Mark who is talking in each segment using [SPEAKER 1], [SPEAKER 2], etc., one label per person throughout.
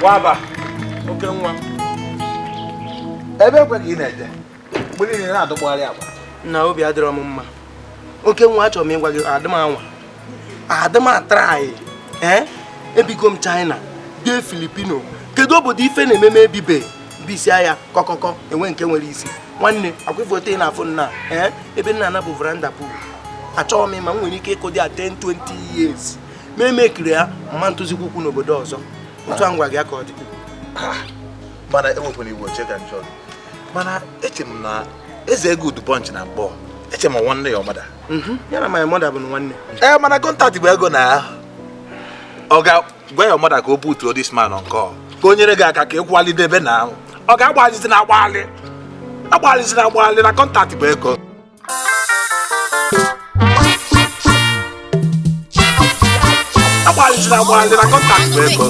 [SPEAKER 1] Waba. Oke nwa.
[SPEAKER 2] Ebe ekwe ka ị na-eje. Mgbe niile na-adọgbagharị agba.
[SPEAKER 1] Na obi adịrọ m mma. Oke nwa achọrọ m ịgwa gị adịm anwa. Adịm atrai. Ebigo m China, bie Filipino. Kedu obodo ife na-ememe ebibe? Bisi agha kọkọkọ enwe nke nwere isi. Nwanne akwụfote na afọ nna ebe nna na bụ veranda pool. Achọrọ m ịma m nwere ike ịkụ dị 10-20 years. Memekiri ya mma ntụzikwukwu n'obodo ọzọ. Otu a ngwa gị aka ọ dị.
[SPEAKER 2] Mana ewepụna iwu oche ka nchọ. Mana eche m na eze ego udu punch na mbọ. Eche m nwanne ya ọmada.
[SPEAKER 1] Ya na my mother bụ nwanne.
[SPEAKER 2] Mana kọntaktị bụ ego na ọ ga-gwa ya ọmada ka o butuo this man on call. Ka o nyere gị aka ka ị kwalite ebe na ahụ. Ọ ga-agbalizi na agbalị. Agbalizi na agbalị na kọntaktị bụ ego. Agbalizi na agbalị na kọntaktị bụ ego.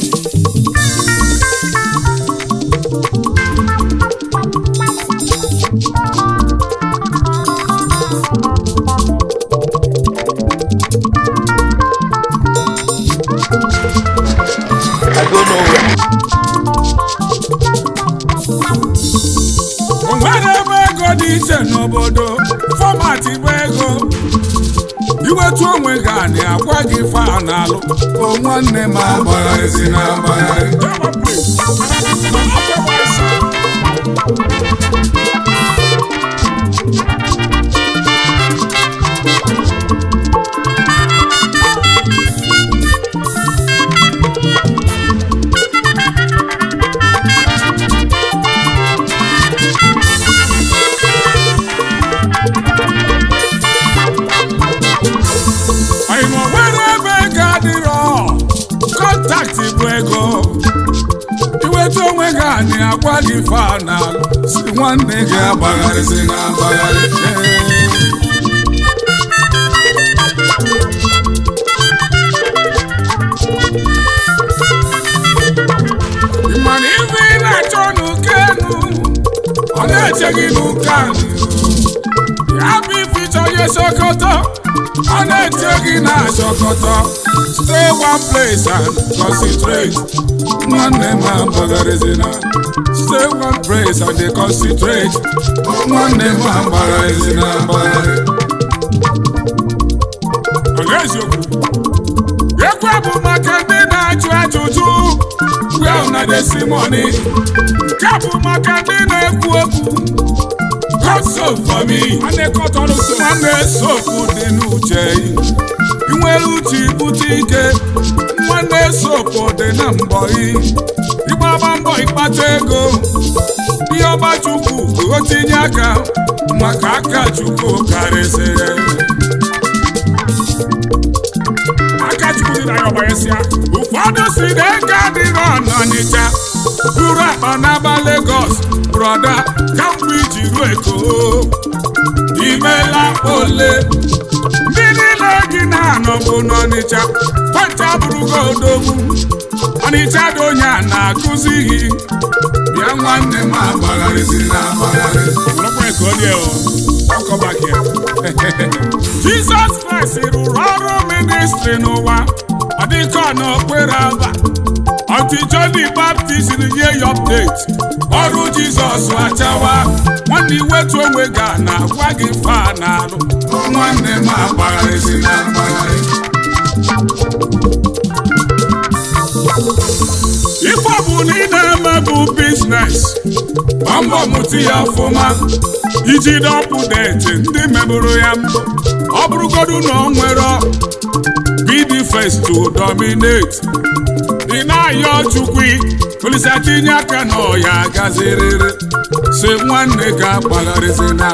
[SPEAKER 2] I don't know where.
[SPEAKER 3] Wherever God is n'obodo, format ego. Iwetu onwe gị anyị agwa gị fa n'alụ. O nwanne m Agbagharizina anyị agwa gị fa n'alụ si nwanne gị Agbagharizina ịmana ife ị na-achọ n'ukenu ọ na-eche gị n'ukenu ya bụ ife ịchọghị Sokoto ọ na-eche gị na Sokoto. Stay one place and concentrate. Nwanne m Agbagharizina. Stay one place and they concentrate. Nwanne m Agbagharizina ekwe bụ maka ndị na-ajụ ajụjụ. Well, na desi money. Nke bụ maka ndị na-ekwu okwu. God so for me. Nwanne sokwu dị n'uche. Inwere uche ibute ike. Nwanne sokwu dị na mbọ ịgbaba mbọ ịkpata ego. Ihe ọba Chukwu o tinye aka maka aka Chukwu karịsịrị. Aka Chukwu dị na ya ọgbanyesịa. Ụfọdụ si na ego adịrọ n'Ọnịcha. Buru akpa n'aba Lagos. Broda kamgbe iji ruo Eko. Imela ole. Ndị niile gị na-anọ bụ n'Ọnịcha. Kwancha bụrụgo odogwu. Ọnịcha dị onye a na-akụzi gị. Bịa nwanne m Agbagharizina Jesus Christ rụrụ ọrụ ministry n'ụwa. Ọ dịka n'okpere aba. Until John the Baptist nye ya update. Ọrụ Jizọs achawa. Nwanne iwetu onwe ga na-agwa gị fa n'alụ. Nwanne m Agbagharizina ife ọ bụ na ị na-eme bụ biznes. Mbọ mụta ya ọfụma. Iji dọpụdeti ndị mebụrụ ya mbụ. Ọ bụrụgodu na ọ nwere be the first to dominate. Ị na-ayọ Chukwu Olisa tinye aka na ọya gaziriri. Si nwanne gị Agbagharizina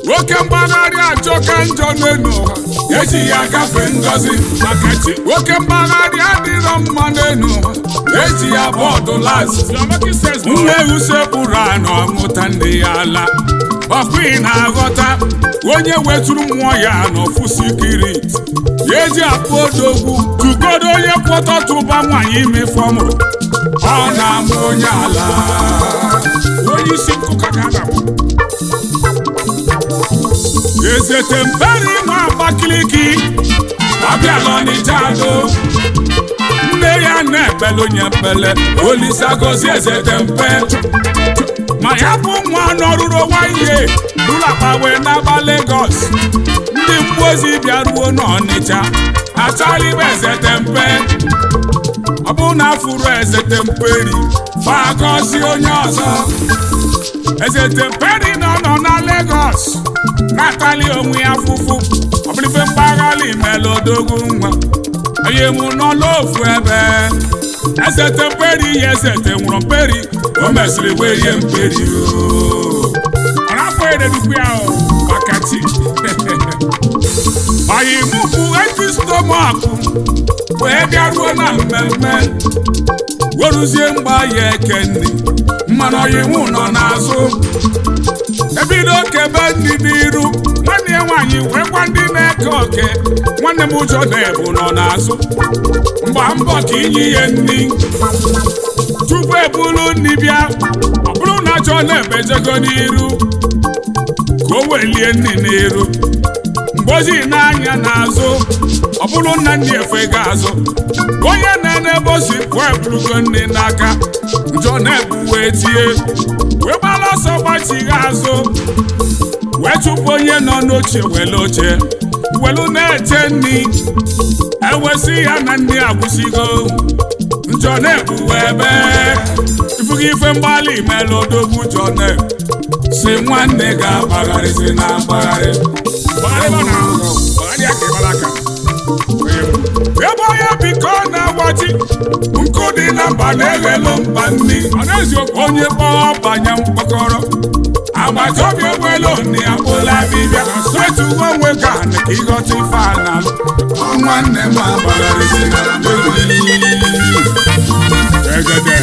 [SPEAKER 3] nwoke mgbagharị ajọka njọ n'elu ụwa. Eji ya gafe ngozi maka chi. Nwoke mgbagharị adịrọ mma n'elu ụwa. Eji ya bọọdụ las. Nne usekpụrụ anọ ọmụta ndị ya ala. Ọkwa ị na-aghọta. Onye weturu mmụọ ya n'ofu sikiriti. Eji akpụ odogwu. Tugodo onye kwọtọtụba nwaanyị ime fọmụrụ. Ọ na-amụ onye ala. Onye isi nkụka ka na-amụ. Eze Temperi nwa Abakaliki. Abịala na-ekpele onye ekpele Olisa gozie ezete mpe ma ya bụ nwa nọrụrụ nwaanyị ụlọakpa wee n'aba Lagos ndị mmụọ ozi bịaruo n'Ọnịcha achọghị ibe ezete mpe ọ bụ na afụrụ ezete mperi fa gọzie onye ọzọ ezete mperi nọ na Lagos na-atali onwe ya afụfụ ọ bụrụ ife mgbaghalị imela odogwu nwa onye mụ nọ n'ofu ebe ezete mperi ya ezete nwụrụ mperi o mesịrị wee rie mperi ọ na-afọ ededukwu ya maka chi anyị mụpụ eti stomakụ wee bịaruo na mmemme weruzie mgba ya eke nri mmanụ ọyịmụ nọ n'azụ ebido kebe ndị n'iru nwanne ya nwaanyị wee gwa ndị na-eke oke nwanne m ụjọ na-ebu nọ n'azụ mgba mbọ ka inye ihe nri tupu ebulu nri bịa ọ bụrụ na jọ na-ebejego n'iru ka o welie nri n'iru mgbozi n'anya n'azụ ọ bụrụ na ndị efe ga-azụ onye na-enebe osi pụọ eburugo nri n'aka njọ na-ebu wee tie wee gbara ọsọ gbachighi azụ wee chụpụ onye nọ n'oche wele oche welu na-eche nri ewesị ya na ndị agwụsigo njọ na-ebu ebe ifughị ife mgbalị imela odogwu njọ na-ebu si nwanne ga-agbagharizina agbagharị ebe onye biko na-agbachi nkụ dị na mba na-eghelu mba nri onye kpọọ banye mkpọkọrọ agbataobi egbelu nri ya kpụla bibịa wetugo onwe ka ịghọta ife a na-alụ nwanne m agbagharizina egede